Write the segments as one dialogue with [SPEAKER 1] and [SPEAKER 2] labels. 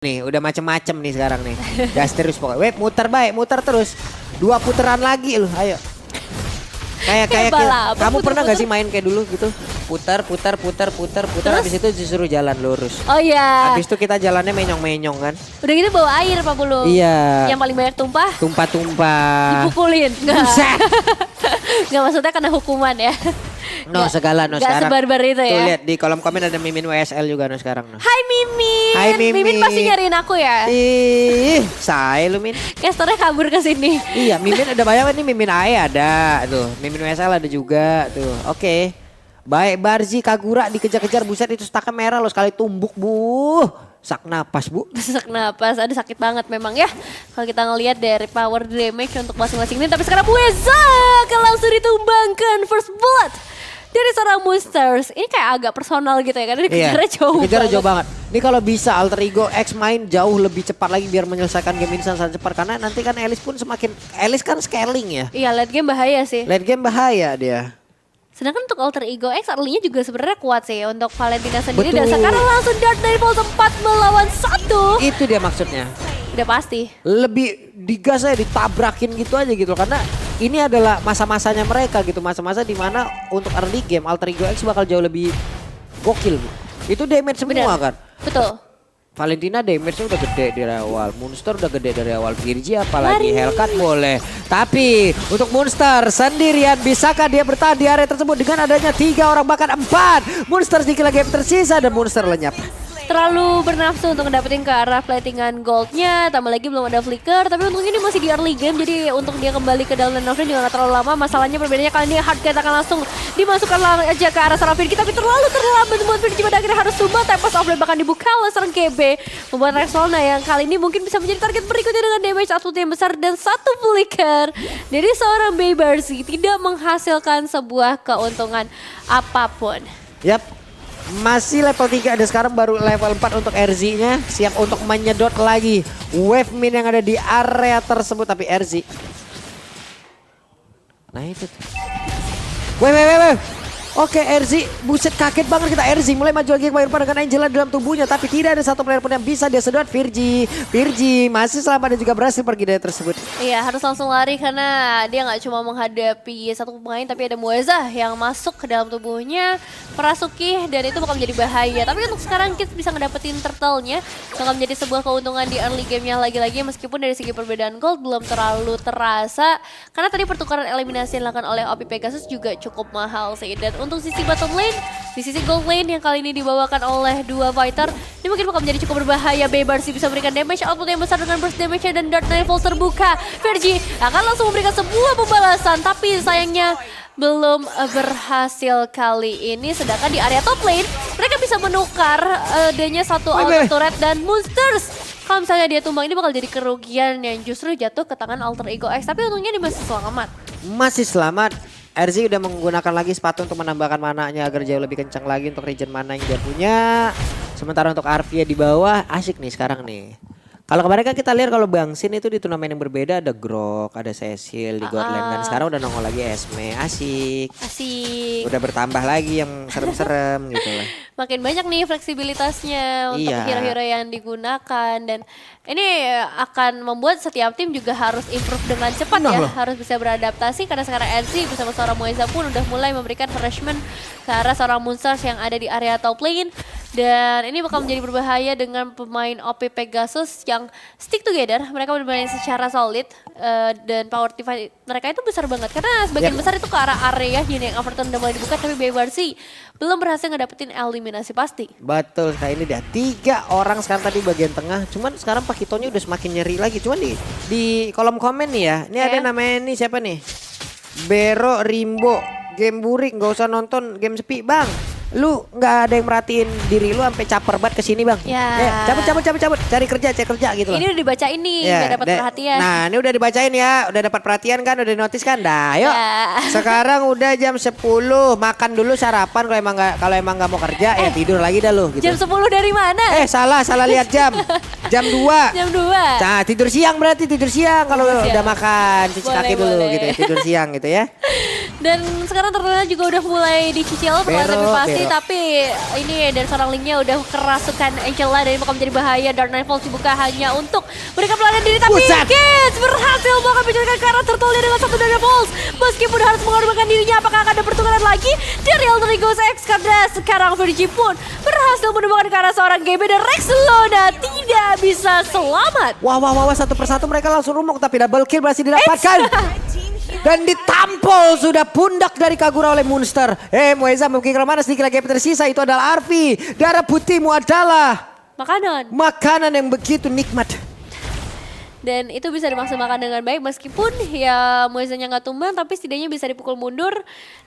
[SPEAKER 1] Nih udah macem-macem nih sekarang nih. Gas terus pokoknya. Web muter terus. 2 putaran lagi loh, ayo. Kayak kamu pernah gak sih main kayak dulu gitu? Putar, habis itu disuruh jalan lurus.
[SPEAKER 2] Oh iya.
[SPEAKER 1] Habis itu kita jalannya menyong-menyong kan?
[SPEAKER 2] Udah gitu bawa air Pak Pulu.
[SPEAKER 1] Iya.
[SPEAKER 2] Yang paling banyak tumpah?
[SPEAKER 1] Tumpah-tumpah.
[SPEAKER 2] Dipukulin.
[SPEAKER 1] Buset.
[SPEAKER 2] Enggak maksudnya kena hukuman ya.
[SPEAKER 1] No segala no sekarang.
[SPEAKER 2] Gak sebarbar itu ya.
[SPEAKER 1] Tuh lihat di kolom komen ada Mimin WSL juga no sekarang no.
[SPEAKER 2] Hai Mimin.
[SPEAKER 1] Hai Mimin.
[SPEAKER 2] Mimin pasti nyariin aku ya.
[SPEAKER 1] Ih, say lu Min.
[SPEAKER 2] Casternya kabur ke sini.
[SPEAKER 1] Iya, Mimin ada banyak nih, Mimin AE ada tuh, Mimin WSL ada juga tuh. Oke. Baik Barzi Kagura dikejar-kejar, buset itu staknya merah loh, sekali tumbuk bu. Sak napas bu.
[SPEAKER 2] Sesak napas, ada sakit banget memang ya. Kalau kita ngelihat dari power damage untuk masing-masing tim. Tapi sekarang Bueza langsung ditumbangkan first blood dari seorang Monsters. Ini kayak agak personal gitu ya, karena dikejarnya jauh
[SPEAKER 1] banget. Ini kalau bisa Alter Ego X main jauh lebih cepat lagi biar menyelesaikan game ini sangat cepat. Karena nanti kan Alice pun Alice kan scaling ya.
[SPEAKER 2] Iya, late game bahaya sih.
[SPEAKER 1] Late game bahaya dia.
[SPEAKER 2] Sedangkan untuk Alter Ego X early-nya juga sebenarnya kuat sih untuk Valentina sendiri.
[SPEAKER 1] Betul.
[SPEAKER 2] Dan sekarang langsung Dark Devil 4 melawan 1.
[SPEAKER 1] Itu dia maksudnya.
[SPEAKER 2] Udah pasti.
[SPEAKER 1] Lebih digas aja, ditabrakin gitu aja gitu. Karena ini adalah masa-masanya mereka gitu. Masa-masa dimana untuk early game Alter Ego X bakal jauh lebih gokil. Itu damage semua kan.
[SPEAKER 2] Betul.
[SPEAKER 1] Valentina damage-nya udah gede dari awal. Monster udah gede dari awal. Virgi apalagi Hellcat boleh. Tapi untuk Monster sendirian bisakah dia bertahan di area tersebut dengan adanya 3 orang bahkan 4. Monster sedikit lagi yang tersisa dan Monster lenyap.
[SPEAKER 2] Terlalu bernafsu untuk dapetin ke arah platingan goldnya, tambah lagi belum ada flicker, tapi untungnya ini masih di early game, jadi untuk dia kembali ke dalam lane juga gak terlalu lama. Masalahnya perbedaannya kali ini Hardcat akan langsung dimasukkan aja ke arah seorang Virgi, tapi terlalu terlambat membuat Virgi pada akhirnya harus tumbang. Tempest of Blade bahkan dibuka oleh seorang KB, membuat Rexona yang kali ini mungkin bisa menjadi target berikutnya dengan damage output yang besar dan 1 flicker. Jadi seorang Baybarzi tidak menghasilkan sebuah keuntungan apapun.
[SPEAKER 1] Yap. Masih level 3 ada sekarang baru level 4 untuk RZ-nya. Siap untuk menyedot lagi wave min yang ada di area tersebut. Tapi RZ. Nah itu tuh. Wave. Oke RZ, buset kaget banget kita. RZ mulai maju lagi ke depan dengan Angela dalam tubuhnya. Tapi tidak ada satu player pun yang bisa dia sedot. Virgi masih selamat dan juga berhasil pergi dari tersebut.
[SPEAKER 2] Iya, harus langsung lari karena dia nggak cuma menghadapi satu pemain, tapi ada Mueza yang masuk ke dalam tubuhnya, merasuki, dan itu bakal menjadi bahaya. Tapi untuk sekarang kita bisa ngedapetin turtle-nya, bakal menjadi sebuah keuntungan di early game-nya lagi-lagi, meskipun dari segi perbedaan gold belum terlalu terasa. Karena tadi pertukaran eliminasi yang dilakukan oleh OP Pegasus juga cukup mahal sih. Dan untuk sisi bottom lane, di sisi gold lane yang kali ini dibawakan oleh 2 fighter, ini mungkin bakal menjadi cukup berbahaya. Baybarzi bisa memberikan damage output yang besar dengan burst damage-nya dan Dark Devil terbuka. Virgi akan langsung memberikan sebuah pembalasan, tapi sayangnya belum berhasil kali ini. Sedangkan di area top lane, mereka bisa menukar adanya satu auto turret dan Monsters. Kalau misalnya dia tumbang, ini bakal jadi kerugian yang justru jatuh ke tangan Alter Ego X. Tapi untungnya dia masih selamat.
[SPEAKER 1] Masih selamat. RZ udah menggunakan lagi sepatu untuk menambahkan mananya agar jauh lebih kencang lagi untuk regen mana yang dia punya. Sementara untuk Arvia di bawah asik nih sekarang nih. Kalau kemarin kan kita lihat kalau Bangsin itu di turnamen yang berbeda ada Grok, ada Cecil di Godland kan. Sekarang udah nongol lagi Esme, asik.
[SPEAKER 2] Asik.
[SPEAKER 1] Udah bertambah lagi yang serem-serem gitu lah.
[SPEAKER 2] Makin banyak nih fleksibilitasnya untuk hero-hero yang digunakan, dan ini akan membuat setiap tim juga harus improve dengan cepat ya, harus bisa beradaptasi karena sekarang NC bersama seorang Mueza pun udah mulai memberikan punishment ke arah seorang Monsters yang ada di area top lane. Dan ini bakal menjadi berbahaya dengan pemain OP Pegasus yang stick together. Mereka bermain secara solid dan power TV mereka itu besar banget. Karena sebagian besar itu ke arah area yang Everton udah mulai dibuka, tapi Baybarzi belum berhasil ngedapetin eliminasi pasti.
[SPEAKER 1] Betul, kayak ini dia 3 orang sekarang tadi bagian tengah. Cuman sekarang Pakitonya udah semakin nyeri lagi. Cuman di kolom komen nih ya, ini ada namanya nih siapa nih? Bero Rimbo, game burik, nggak usah nonton game sepi bang. Lu nggak ada yang merhatiin diri lu sampai caper banget kesini bang.
[SPEAKER 2] Ya.
[SPEAKER 1] Cabut, cari kerja gitu.
[SPEAKER 2] Ini udah dibacain nih, biar dapat perhatian.
[SPEAKER 1] Nah ini udah dibacain ya, udah dapat perhatian kan, udah notice kan. Dah, yuk.
[SPEAKER 2] Ya.
[SPEAKER 1] Sekarang udah jam 10, makan dulu sarapan. Kalau emang nggak mau kerja ya tidur lagi dah lu. Gitu.
[SPEAKER 2] Jam 10 dari mana?
[SPEAKER 1] Salah lihat jam. Jam 2.
[SPEAKER 2] Jam 2.
[SPEAKER 1] Nah tidur siang berarti tidur siang kalau udah makan, cuci kaki dulu gitu ya, tidur siang gitu ya.
[SPEAKER 2] Dan sekarang ternyata juga udah mulai dicicil perlahan tapi pasti.
[SPEAKER 1] Bero.
[SPEAKER 2] Tapi ini dari seorang linknya udah kerasukan Angela dan bakal menjadi bahaya. Dark Nightfall dibuka hanya untuk berikan pelarian diri. Tapi
[SPEAKER 1] Buset.
[SPEAKER 2] Kids berhasil bahkan menjadikan ke arah turtle dengan satu Dark Nightfall. Meskipun harus mengorbankan dirinya, apakah akan ada pertukaran lagi dari Alter Ego X? Karena sekarang Virgie pun berhasil menemukan ke arah seorang GB dan Rex Lona tidak bisa selamat.
[SPEAKER 1] Wah, satu persatu mereka langsung rumok tapi double kill berhasil didapatkan. Dan ditampol sudah pundak dari Kagura oleh Monster. Moeza mungkin ke mana sedikit lagi yang tersisa itu adalah Arfi. Darah putihmu adalah makanan yang begitu nikmat.
[SPEAKER 2] Dan itu bisa dimaksimalkan dengan baik meskipun ya Moezanya nggak tumbang tapi setidaknya bisa dipukul mundur.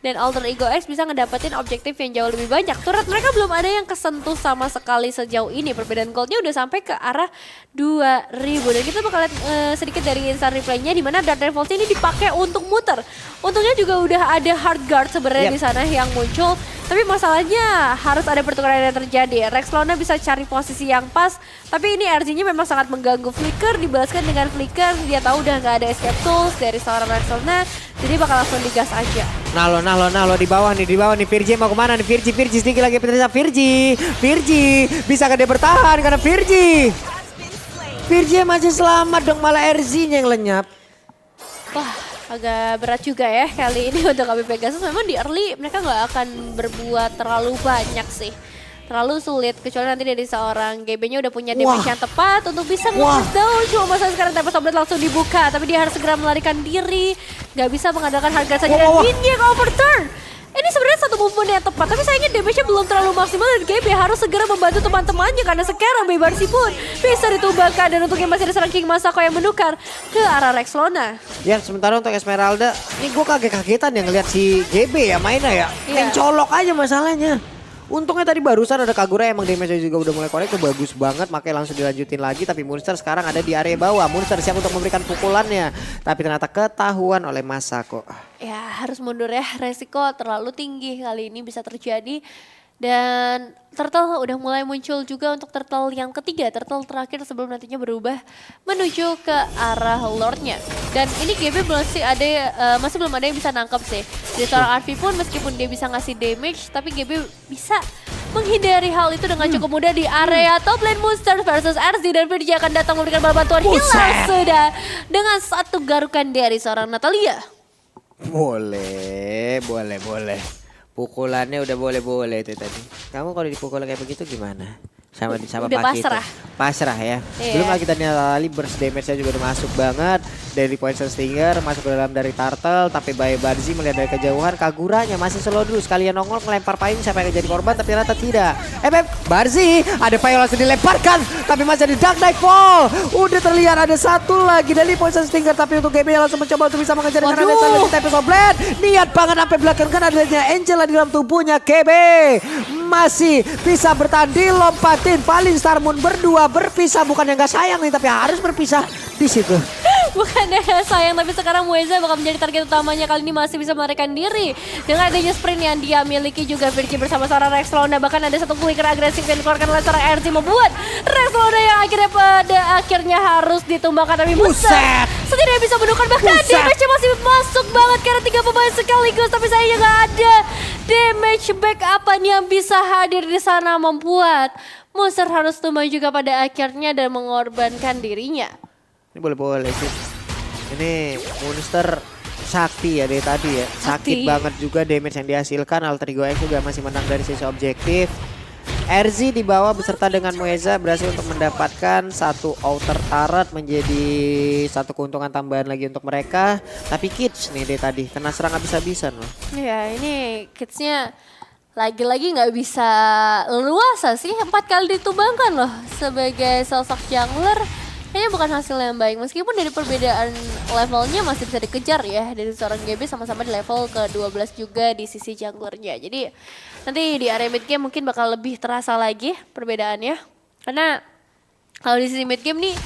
[SPEAKER 2] Dan Alter Ego X bisa ngedapetin objektif yang jauh lebih banyak. Turret mereka belum ada yang kesentuh sama sekali sejauh ini. Perbedaan goldnya udah sampai ke arah 2000. Dan kita bakal lihat sedikit dari instant replaynya di mana Dark Nightfall ini dipakai untuk muter. Untungnya juga udah ada hard guard sebenarnya di sana yang muncul. Tapi masalahnya harus ada pertukaran yang terjadi. Rex Lona bisa cari posisi yang pas. Tapi ini RG-nya memang sangat mengganggu Flicker. Dibalaskan dengan Flicker. Dia tahu udah gak ada escape tools dari seorang Rex Lona. Jadi bakal langsung digas aja.
[SPEAKER 1] Nalo di bawah nih Virgie mau kemana nih Virgie sedikit lagi petirsa Virgie bisa dia bertahan karena Virgie masih selamat dong malah RZ-nya yang lenyap.
[SPEAKER 2] Wah, agak berat juga ya kali ini untuk kami Pegasus. Memang di early mereka nggak akan berbuat terlalu banyak sih. Terlalu sulit kecuali nanti dari seorang GB-nya udah punya damage yang tepat untuk bisa nge-push down. Cuma masalah sekarang Tempest Oblate langsung dibuka tapi dia harus segera melarikan diri. Gak bisa mengandalkan harga saja dan Minion overturn. Ini sebenarnya satu movement yang tepat tapi sayangnya damage-nya belum terlalu maksimal dan GB harus segera membantu teman-temannya karena sekarang Bebarsi pun bisa ditumbangkan dan untungnya masih ada seorang King Masako yang menukar ke arah Rex Lona.
[SPEAKER 1] Ya sementara untuk Esmeralda, ini gue kaget-kagetan yang ngeliat si GB ya mainnya ya. Yang colok aja masalahnya. Untungnya tadi barusan ada Kagura emang damage juga udah mulai connect, tuh bagus banget makanya langsung dilanjutin lagi. Tapi Monster sekarang ada di area bawah, Monster siap untuk memberikan pukulannya. Tapi ternyata ketahuan oleh Masako.
[SPEAKER 2] Ya harus mundur ya, resiko terlalu tinggi kali ini bisa terjadi. Dan turtle udah mulai muncul juga untuk turtle yang ketiga, turtle terakhir sebelum nantinya berubah menuju ke arah lordnya. Dan ini GB masih belum ada yang bisa nangkep sih. Di seorang Arfi pun meskipun dia bisa ngasih damage, tapi GB bisa menghindari hal itu dengan cukup mudah di area top lane. Monster versus RZ dan Virgie akan datang memberikan bala bantuan. Hilang sudah dengan satu garukan dari seorang Natalia.
[SPEAKER 1] Boleh. Pukulannya udah boleh itu tadi. Kamu kalau dipukul kayak begitu gimana? Sama
[SPEAKER 2] udah
[SPEAKER 1] Paki
[SPEAKER 2] pasrah.
[SPEAKER 1] Pasrah ya.
[SPEAKER 2] Iya.
[SPEAKER 1] Belum lagi tadi Lali burst damage-nya juga udah masuk banget. Dari Poison Stinger masuk ke dalam dari Turtle. Tapi Barzi melihat dari kejauhan Kaguranya masih slow dulu. Sekalian nongol ngelempar payung siapa yang jadi korban tapi ternyata tidak. Barzi ada payung langsung dilemparkan. Tapi masih ada Dark Nightfall. Udah terlihat ada satu lagi dari Poison Stinger. Tapi untuk GB yang langsung mencoba untuk bisa mengejar karena ada satu Tempest Oblate. Niat banget sampai belakangkan adanya Angela di dalam tubuhnya. GB masih bisa bertahan dilompatin. Paling Star Moon berdua berpisah, bukan yang gak sayang nih tapi harus berpisah di situ.
[SPEAKER 2] Bukannya sayang tapi sekarang Moeza bakal menjadi target utamanya. Kali ini masih bisa melarikan diri dengan adanya sprint yang dia miliki juga Virgie bersama seorang Rex Lona. Bahkan ada satu flicker agresif yang dikeluarkan oleh seorang RZ membuat Rex Lona yang akhirnya pada akhirnya harus ditumbangkan. Tapi Monster setidaknya bisa menukar bahkan damage-nya masih masuk banget karena 3 pemain sekaligus. Tapi sayangnya gak ada damage backup yang bisa hadir di sana membuat Monster harus tumbang juga pada akhirnya dan mengorbankan dirinya.
[SPEAKER 1] Ini boleh sih. Ini Monster sakti ya dari tadi ya. Sakit banget juga damage yang dihasilkan. Alter Ego X juga masih menang dari sisi objektif. RZ di bawah beserta dengan Moeza berhasil untuk mendapatkan satu outer turret menjadi satu keuntungan tambahan lagi untuk mereka. Tapi Kids nih dari tadi kena serang habis-habisan loh.
[SPEAKER 2] Ya ini Kids-nya lagi-lagi nggak bisa leluasa sih. 4 kali ditumbangkan loh sebagai sosok jungler. Kayaknya bukan hasil yang baik meskipun dari perbedaan levelnya masih bisa dikejar ya. Dari seorang GB sama-sama di level ke-12 juga di sisi junglernya. Jadi nanti di area mid game mungkin bakal lebih terasa lagi perbedaannya. Karena kalau di sisi mid game nih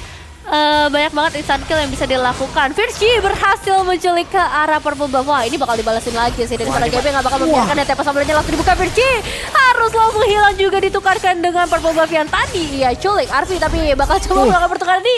[SPEAKER 2] banyak banget instant kill yang bisa dilakukan. Virgie berhasil menculik ke arah purple buff. Wah ini bakal dibalasin lagi sih dari seorang GB gak bakal membiarkan dan Tempest Oblate langsung dibuka. Virgie harus langsung hilang juga ditukarkan dengan purple buff yang tadi ia culik Arfi. Tapi bakal coba melakukan pertukaran di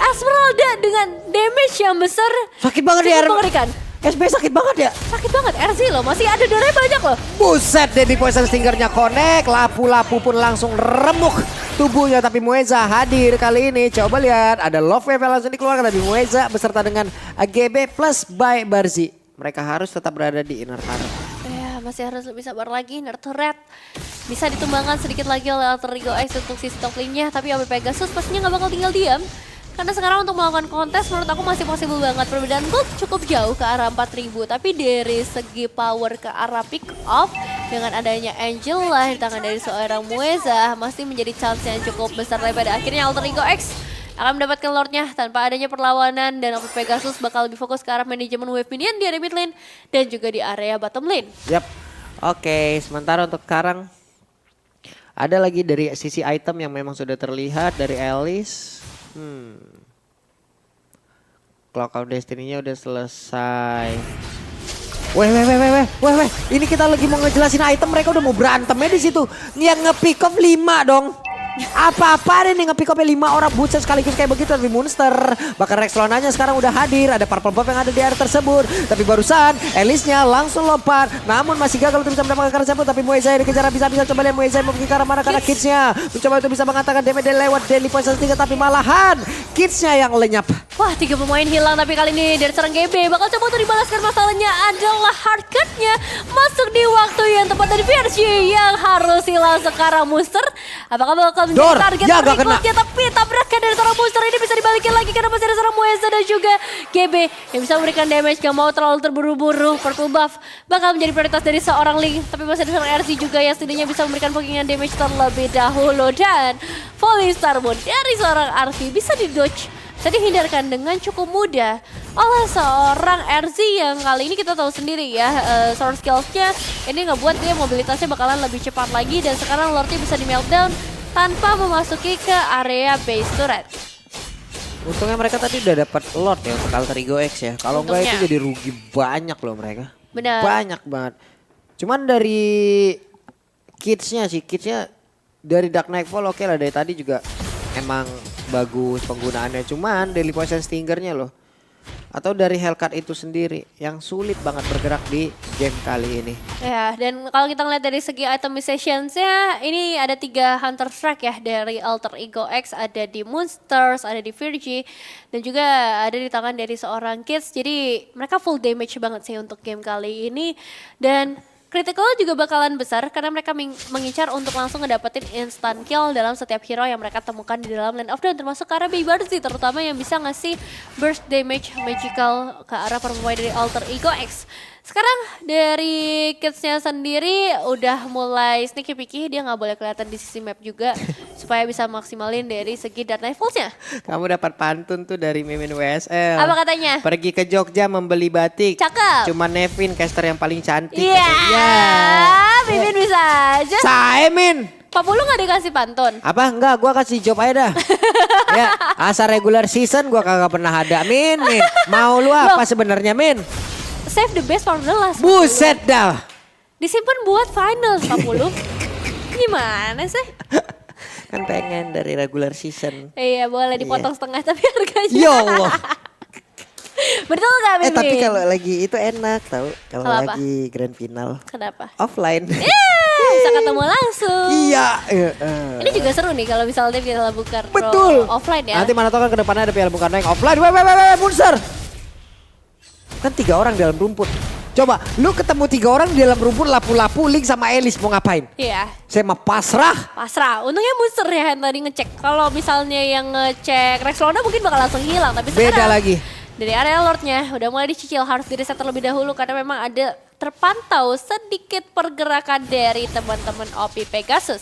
[SPEAKER 2] Esmeralda dengan damage yang besar.
[SPEAKER 1] Sakit banget di
[SPEAKER 2] mengerikan.
[SPEAKER 1] SB sakit banget ya.
[SPEAKER 2] Sakit banget RZ loh, masih ada darahnya banyak loh.
[SPEAKER 1] Buset, Deadly Poison Stingernya connect. Lapu-lapu pun langsung remuk tubuhnya. Tapi Mueza hadir kali ini. Coba lihat, ada Love Wave yang langsung dikeluarkan. Tapi Mueza beserta dengan GB plus by Barzi. Mereka harus tetap berada di inner turret.
[SPEAKER 2] Ya, masih harus lebih sabar lagi. Inner turret bisa ditumbangkan sedikit lagi oleh Alter Ego X untuk si top lane-nya. Tapi AB Pegasus pastinya nggak bakal tinggal diam. Karena sekarang untuk melakukan kontes menurut aku masih possible banget. Perbedaan gold cukup jauh ke arah 4000. Tapi dari segi power ke arah pick off dengan adanya Angel lah di tangan dari seorang Mueza masih menjadi chance yang cukup besar. Pada akhirnya Alter Ego X akan mendapatkan Lordnya tanpa adanya perlawanan. Dan Opus Pegasus bakal lebih fokus ke arah manajemen wave minion di area mid lane dan juga di area bottom lane.
[SPEAKER 1] Yap. Oke, sementara untuk sekarang ada lagi dari sisi item yang memang sudah terlihat dari Alice. Clock out Destiny-nya udah selesai. Weh. Ini kita lagi mau ngejelasin item, mereka udah mau berantemnya di situ. Yang nge-pick off 5 dong. Apa-apa nih nge-pick off 5 orang buset sekaligus kayak begitu dari Monster. Bahkan Rex Lonanya sekarang udah hadir. Ada purple buff yang ada di area tersebut. Tapi barusan Alice-nya langsung lompat. Namun masih gagal untuk bisa mendapatkan karena tersebut. Tapi Mueza dikejar bisa-bisa. Coba lihat Mueza mau pergi ke arah mana karena Kids-nya mencoba untuk bisa mengatakan damage lewat Deadly Poison 3. Tapi malahan Kids-nya yang lenyap.
[SPEAKER 2] Wah, 3 pemain hilang tapi kali ini dari serang GB bakal coba untuk dibalaskan. Masalahnya adalah hard cut-nya masuk di waktu yang tepat dari Virgie yang harus hilang sekarang. Monster apakah bakal menjadi target berikutnya? Tapi tabrakan dari seorang Monster ini bisa dibalikin lagi karena masih ada seorang Mueza dan juga GB yang bisa memberikan damage. Gak mau terlalu terburu-buru. Purple buff bakal menjadi prioritas dari seorang Link. Tapi masih ada seorang RC juga yang setidaknya bisa memberikan pokingan damage terlebih dahulu. Dan Falling Star Moon dari seorang RC bisa di-dodge, bisa dihindarkan dengan cukup mudah oleh seorang RZ yang kali ini kita tahu sendiri ya, source skills-nya ini ngebuat dia mobilitasnya bakalan lebih cepat lagi. Dan sekarang Lordnya bisa di meltdown tanpa memasuki ke area base turret.
[SPEAKER 1] Untungnya mereka tadi udah dapat Lord ya untuk Alter Ego X ya. Kalau enggak itu jadi rugi banyak loh mereka.
[SPEAKER 2] Benar.
[SPEAKER 1] Banyak banget. Cuman dari Kids-nya dari Dark Nightfall oke lah, dari tadi juga emang bagus penggunaannya. Cuman Deadly Poison Stingernya loh, atau dari Hellcat itu sendiri yang sulit banget bergerak di game kali ini.
[SPEAKER 2] Ya, dan kalau kita ngeliat dari segi itemizations-nya, ini ada 3 Hunter Strike ya dari Alter Ego X, ada di Monsters, ada di Virgie, dan juga ada di tangan dari seorang Kids. Jadi mereka full damage banget sih untuk game kali ini. Dan critical juga bakalan besar karena mereka mengincar untuk langsung ngedapetin instant kill dalam setiap hero yang mereka temukan di dalam Land of Dawn, termasuk ke arah Barzi terutama yang bisa ngasih burst damage magical ke arah perempuan dari Alter Ego X. Sekarang dari Kids-nya sendiri udah mulai sneaky picky, dia nggak boleh kelihatan di sisi map juga supaya bisa maksimalin dari segi Dark Rifles-nya.
[SPEAKER 1] Kamu dapat pantun tuh dari Mimin WSL.
[SPEAKER 2] Apa katanya?
[SPEAKER 1] Pergi ke Jogja membeli batik.
[SPEAKER 2] Cakep.
[SPEAKER 1] Cuma Nevin caster yang paling cantik.
[SPEAKER 2] Iya,
[SPEAKER 1] Yeah.
[SPEAKER 2] Mimin bisa aja.
[SPEAKER 1] Saya Min.
[SPEAKER 2] Pak Pulu gak dikasih pantun?
[SPEAKER 1] Apa? Enggak, gua kasih job aja dah. Ya, asal regular season gua kagak pernah ada. Min. Mau lu apa sebenarnya Min?
[SPEAKER 2] Save the best for the last.
[SPEAKER 1] Buset dah.
[SPEAKER 2] Disimpan buat finals 40. Gimana sih?
[SPEAKER 1] Kan pengen dari regular season.
[SPEAKER 2] Iya boleh dipotong setengah tapi harganya.
[SPEAKER 1] Ya Allah.
[SPEAKER 2] Betul gak Mimin?
[SPEAKER 1] Tapi kalau lagi itu enak tahu. Kalau
[SPEAKER 2] Kalau apa?
[SPEAKER 1] lagi grand final.
[SPEAKER 2] Kenapa?
[SPEAKER 1] Offline.
[SPEAKER 2] Bisa ketemu langsung.
[SPEAKER 1] Iya.
[SPEAKER 2] Ini juga seru nih kalau misalnya Piala Bung Karno
[SPEAKER 1] Betul.
[SPEAKER 2] offline ya.
[SPEAKER 1] Nanti mana tau kan ke depannya ada Piala Bung Karno yang offline. Weh, Monster. Kan 3 orang di dalam rumput. Coba, lu ketemu 3 orang di dalam rumput, lapu-lapu, Link sama Alice mau ngapain?
[SPEAKER 2] Iya.
[SPEAKER 1] Saya mah pasrah.
[SPEAKER 2] Pasrah. Untungnya Monster ya yang tadi ngecek. Kalau misalnya yang ngecek Rex Lona mungkin bakal langsung hilang. Tapi sekarang
[SPEAKER 1] Beda lagi.
[SPEAKER 2] dari area Lordnya udah mulai dicicil, harus di-reset terlebih dahulu karena memang ada terpantau sedikit pergerakan dari teman-teman OP Pegasus.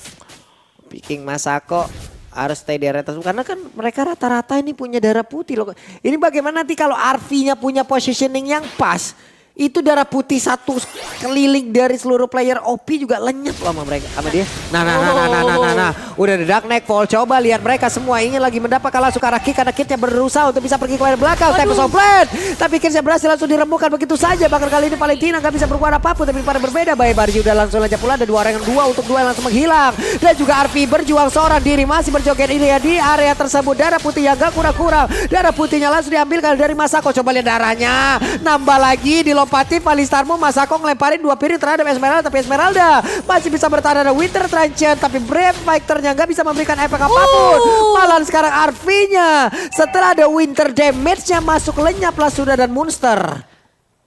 [SPEAKER 1] Picking Masako harus stay di area tersebut karena kan mereka rata-rata ini punya darah putih loh. Ini bagaimana nanti kalau RV-nya punya positioning yang pas, Itu darah putih satu keliling dari seluruh player OP juga lenyap loh sama mereka sama dia. Nah. Udah ada Dark Nightfall. Coba lihat mereka semua ingin lagi mendapatkan langsung ke arah Kick karena Kitnya berusaha untuk bisa pergi ke layar belakang. Tempest of Blade. Tapi Kitnya berhasil langsung dirembukan begitu saja. Bahkan kali ini Valentina gak bisa berbuat apapun. Tapi pada berbeda. Barji udah langsung aja pula. Ada dua orang yang dua untuk dua yang langsung menghilang. Dan juga Arfi berjuang seorang diri. Masih berjoget ini ya di area tersebut. Darah putih yang gak kurang-kurang. Darah putihnya langsung diambilkan dari Masako. Coba lihat darahnya. Nambah lagi dilompati Valistarmo. Masako ngelemparin dua piring terhadap Esmeralda. Tapi Esmeralda masih bisa bertahan ada Winter Truncheon. Tapi Brave Fighter-nya gak bisa memberikan efek apapun. Malah sekarang Arfi-nya setelah ada Winter damage-nya masuk lenyap lah sudah dan Monster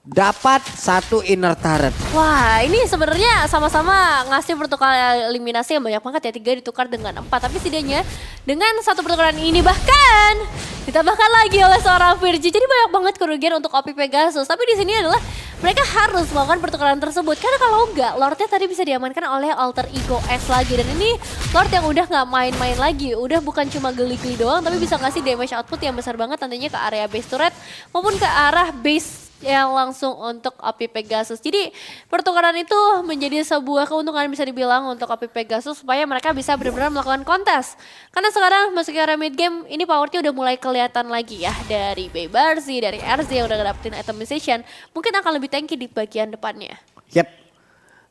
[SPEAKER 1] dapat satu inner turret.
[SPEAKER 2] Wah, ini sebenarnya sama-sama ngasih pertukaran eliminasi yang banyak banget ya. 3 ditukar dengan 4. Tapi setidaknya dengan satu pertukaran ini bahkan ditambahkan lagi oleh seorang Virgi. Jadi banyak banget kerugian untuk OP Pegasus. Tapi di sini adalah mereka harus melakukan pertukaran tersebut. Karena kalau enggak, Lordnya tadi bisa diamankan oleh Alter Ego X lagi. Dan ini Lord yang udah nggak main-main lagi. Udah bukan cuma geli-geli doang, tapi bisa ngasih damage output yang besar banget nantinya ke area base turret maupun ke arah base yang langsung untuk OP Pegasus. Jadi pertukaran itu menjadi sebuah keuntungan bisa dibilang untuk OP Pegasus supaya mereka bisa benar-benar melakukan kontes. Karena sekarang masuk ke area mid game ini powernya udah mulai kelihatan lagi ya dari Barzi, dari RZ yang udah dapetin itemization. Mungkin akan lebih tanky di bagian depannya.
[SPEAKER 1] Yep.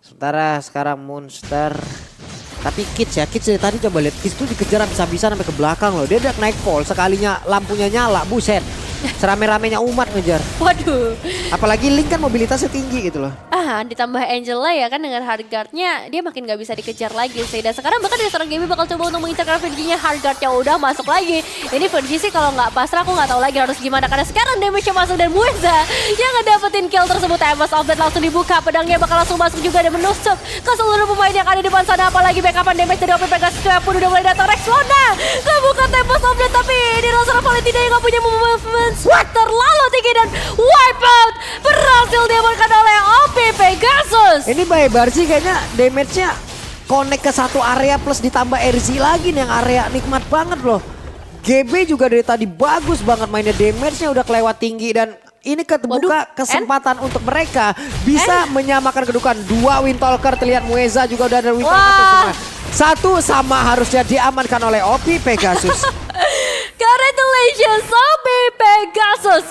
[SPEAKER 1] Sementara sekarang Monster. Tapi Kids ya, Kids dari tadi coba lihat Kids tuh dikejar bisa-bisa sampai ke belakang loh. Dia udah Nightfall sekalinya lampunya nyala, buset. Serame-ramenya umat ngejar.
[SPEAKER 2] Waduh.
[SPEAKER 1] Apalagi Link kan mobilitasnya tinggi gitu loh.
[SPEAKER 2] Ditambah Angela ya kan dengan hardguard-nya dia makin gak bisa dikejar lagi sih. Dan sekarang bahkan dari seorang Gaby bakal coba untuk mengincar Virgi-nya, hardguard-nya udah masuk lagi. Ini Virgi sih kalau nggak pasrah aku nggak tahu lagi harus gimana karena sekarang damage-nya masuk dan Mueza yang ngedapetin kill tersebut. Tempest of Blade langsung dibuka, pedangnya bakal langsung masuk juga dan menusuk ke seluruh pemain yang ada di depan sana. Apalagi backupan damage dari OP Pegasus pun udah mulai datang. Rexona kebuka Tempest of Blade tapi ini adalah seorang Valentina yang gak punya movement terlalu tinggi dan wipe out berhasil diamankan oleh OP Pegasus.
[SPEAKER 1] Ini Barzi kayaknya damage-nya connect ke satu area plus ditambah RZ lagi nih yang area nikmat banget loh. GB juga dari tadi bagus banget mainnya, damage-nya udah kelewat tinggi dan ini kebuka kesempatan untuk mereka bisa menyamakan kedudukan. 2 Windtalker terlihat Mueza juga udah ada Windtalker. Satu sama harusnya diamankan oleh OP Pegasus.
[SPEAKER 2] Congratulations OP Pegasus